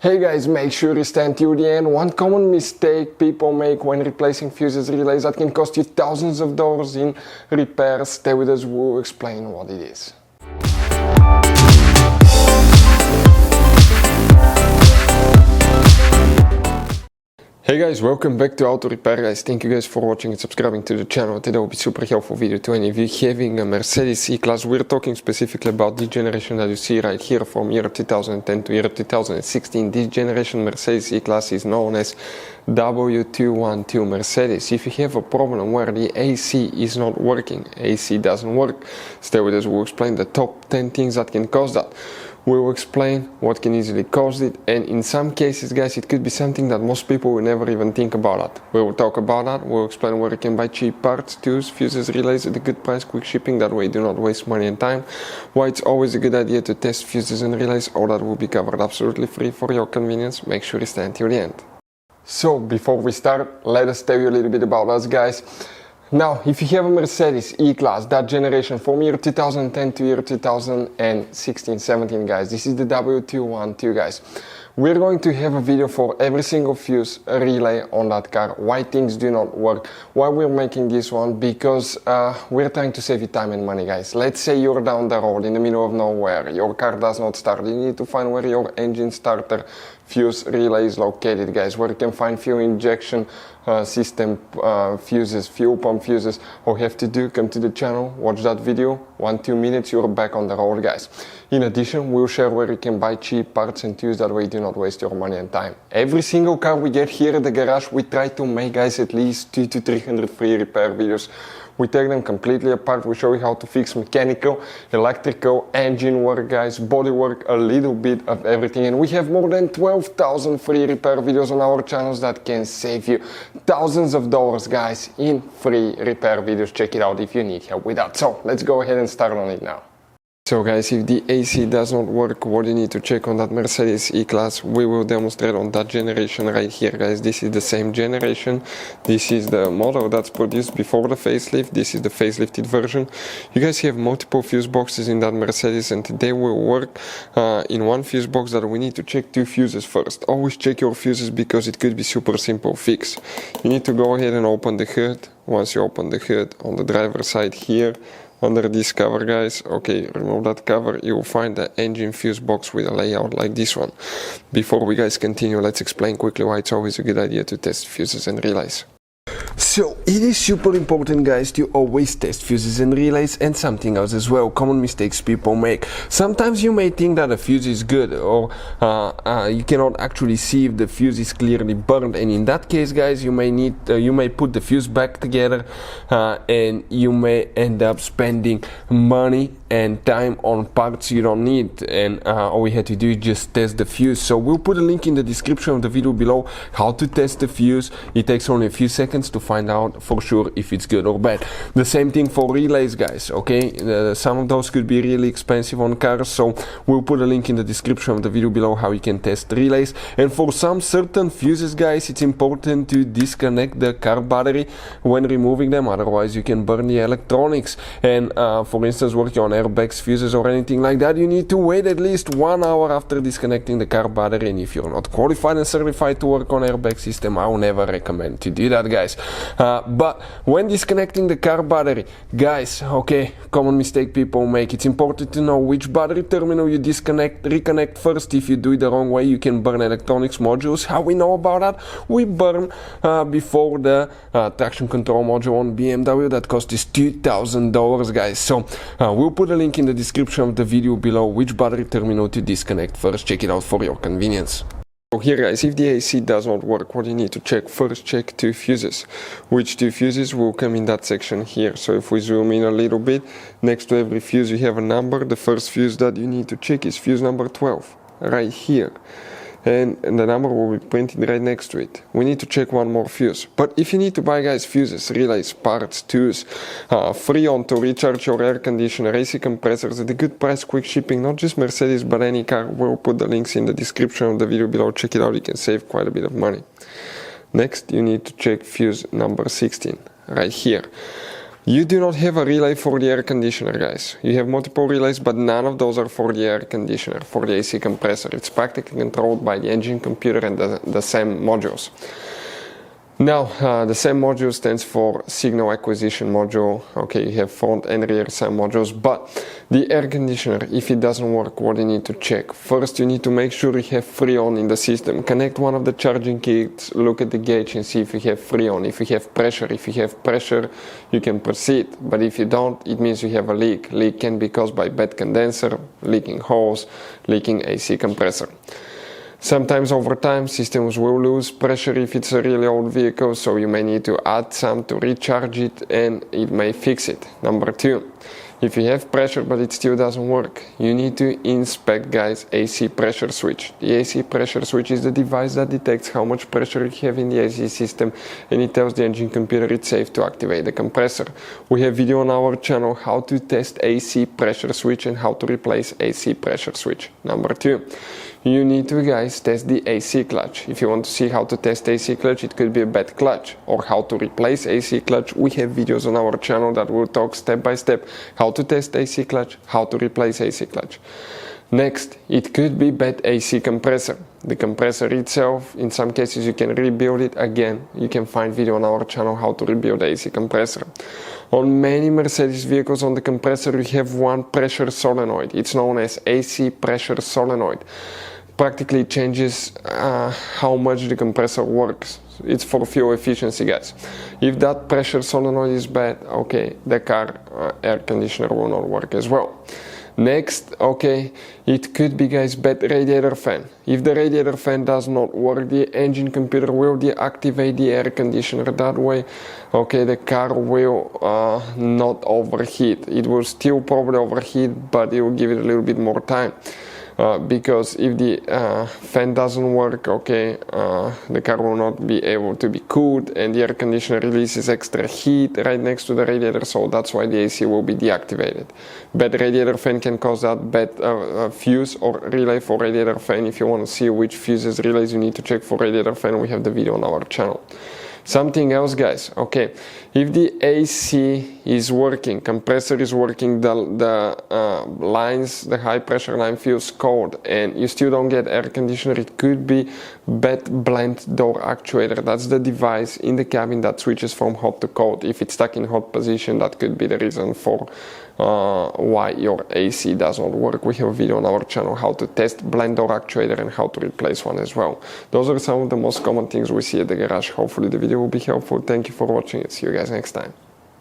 Hey guys, make sure you stand till the end. One common mistake people make when replacing fuses relays that can cost you thousands of dollars in repairs. Stay with us, we'll explain what it is. Hey guys, welcome back to Auto Repair guys. Thank you guys for watching and subscribing to the channel. Today will be super helpful video to any of you having a Mercedes E-Class. We're talking specifically about this generation that you see right here from year 2010 to year 2016. This generation Mercedes E-Class is known as W212 Mercedes. If you have a problem where the AC is not working, AC doesn't work, stay with us, we'll explain the top 10 things that can cause that. We will explain what can easily cause it, and in some cases guys it could be something that most people will never even think about it. We will talk about that, we'll explain where you can buy cheap parts, tools, fuses, relays at a good price, quick shipping, that way you do not waste money and time, why it's always a good idea to test fuses and relays. All that will be covered absolutely free for your convenience. Make sure you stay until the end. So before we start, let us tell you a little bit about us guys. Now, if you have a Mercedes E-Class, that generation from year 2010 to year 2016-17 guys, this is the W212 guys. We're going to have a video for every single fuse relay on that car, why things do not work, why we're making this one, because we're trying to save you time and money guys. Let's say you're down the road in the middle of nowhere, your car does not start, you need to find where your engine starter fuse relay is located guys, where you can find fuel injection system fuses, fuel pump fuses. All you have to do, come to the channel, watch that video, 1-2 minutes, you're back on the road guys. In addition, we'll share where you can buy cheap parts and tools, that way you do not waste your money and time. Every single car we get here at the garage, we try to make guys at least 200 to 300 free repair videos. We take them completely apart, we show you how to fix mechanical, electrical, engine work guys, body work, a little bit of everything. And we have more than 12,000 free repair videos on our channels that can save you thousands of dollars guys in free repair videos. Check it out if you need help with that. So let's go ahead and start on it now. So guys, if the AC does not work, what you need to check on that Mercedes E-Class, we will demonstrate on that generation right here guys. This is the same generation, this is the model that's produced before the facelift, this is the facelifted version. You guys have multiple fuse boxes in that Mercedes and they will work in one fuse box that we need to check 2 fuses first. Always check your fuses because it could be super simple fix. You need to go ahead and open the hood. Once you open the hood, on the driver's side here, under this cover guys, okay, remove that cover, you will find the engine fuse box with a layout like this one. Before we guys continue, let's explain quickly why it's always a good idea to test fuses and relays. So it is super important guys to always test fuses and relays, and something else as well, common mistakes people make. Sometimes you may think that a fuse is good, or you cannot actually see if the fuse is clearly burned, and in that case guys you may put the fuse back together and you may end up spending money and time on parts you don't need, and all we had to do is just test the fuse. So we'll put a link in the description of the video below how to test the fuse. It takes only a few seconds to find out for sure if it's good or bad. The same thing for relays guys, okay? Some of those could be really expensive on cars, so we'll put a link in the description of the video below how you can test relays. And for some certain fuses guys, it's important to disconnect the car battery when removing them, otherwise you can burn the electronics. And for instance, working on airbags, fuses or anything like that, you need to wait at least 1 hour after disconnecting the car battery, and if you're not qualified and certified to work on airbag system, I will never recommend to do that guys. But when disconnecting the car battery guys, okay, common mistake people make, it's important to know which battery terminal you reconnect first. If you do it the wrong way, you can burn electronics modules. How we know about that? We burn before the traction control module on BMW that cost us $2,000 guys. So we'll put a link in the description of the video below which battery terminal to disconnect first. Check it out for your convenience. So here guys, if the AC does not work, what you need to check first, check 2 fuses. Which 2 fuses will come in that section here. So if we zoom in a little bit, next to every fuse you have a number. The first fuse that you need to check is fuse number 12, right here. And the number will be printed right next to it. We need to check one more fuse. But if you need to buy guys fuses, relays, parts, tools, free on to recharge your air conditioner, AC compressors at a good price, quick shipping, not just Mercedes but any car, we'll put the links in the description of the video below. Check it out, you can save quite a bit of money. Next you need to check fuse number 16, right here. You do not have a relay for the air conditioner, guys. You have multiple relays, but none of those are for the air conditioner, for the AC compressor. It's practically controlled by the engine computer and the SAM modules. Now, the SAM module stands for Signal Acquisition Module. Okay, you have front and rear SAM modules, but the air conditioner, if it doesn't work, what do you need to check? First, you need to make sure you have Freon in the system. Connect one of the charging kits, look at the gauge and see if you have Freon. If you have pressure, you can proceed. But if you don't, it means you have a leak. Leak can be caused by bad condenser, leaking hose, leaking AC compressor. Sometimes over time systems will lose pressure if it's a really old vehicle, so you may need to add some to recharge it and it may fix it. Number 2, if you have pressure but it still doesn't work, you need to inspect, guys, AC pressure switch. The AC pressure switch is the device that detects how much pressure you have in the AC system, and it tells the engine computer it's safe to activate the compressor. We have video on our channel how to test AC pressure switch and how to replace AC pressure switch. Number 2, you need to, guys, test the AC clutch. If you want to see how to test AC clutch, it could be a bad clutch, or how to replace AC clutch, we have videos on our channel that will talk step by step how to test AC clutch, how to replace AC clutch. Next, it could be bad AC compressor. The compressor itself, in some cases you can rebuild it. Again, you can find video on our channel how to rebuild the AC compressor. On many Mercedes vehicles, on the compressor you have one pressure solenoid. It's known as AC pressure solenoid. Practically changes how much the compressor works. It's for fuel efficiency, guys. If that pressure solenoid is bad, okay, the car air conditioner will not work as well. Next, okay, it could be, guys, bad radiator fan. If the radiator fan does not work, the engine computer will deactivate the air conditioner. That way, okay, the car will not overheat. It will still probably overheat, but it will give it a little bit more time. Because if the fan doesn't work, okay, the car will not be able to be cooled, and the air conditioner releases extra heat right next to the radiator, so that's why the AC will be deactivated. Bad radiator fan can cause that. Bad fuse or relay for radiator fan. If you want to see which fuses, relays you need to check for radiator fan, we have the video on our channel. Something else, guys, okay, if the AC is working, compressor is working, the lines, the high pressure line feels cold, and you still don't get air conditioner, it could be bad blend door actuator. That's the device in the cabin that switches from hot to cold. If it's stuck in hot position, that could be the reason for why your AC does not work. We have a video on our channel how to test blend door actuator and how to replace one as well. Those are some of the most common things we see at the garage. Hopefully the video will be helpful. Thank you for watching and see you guys next time.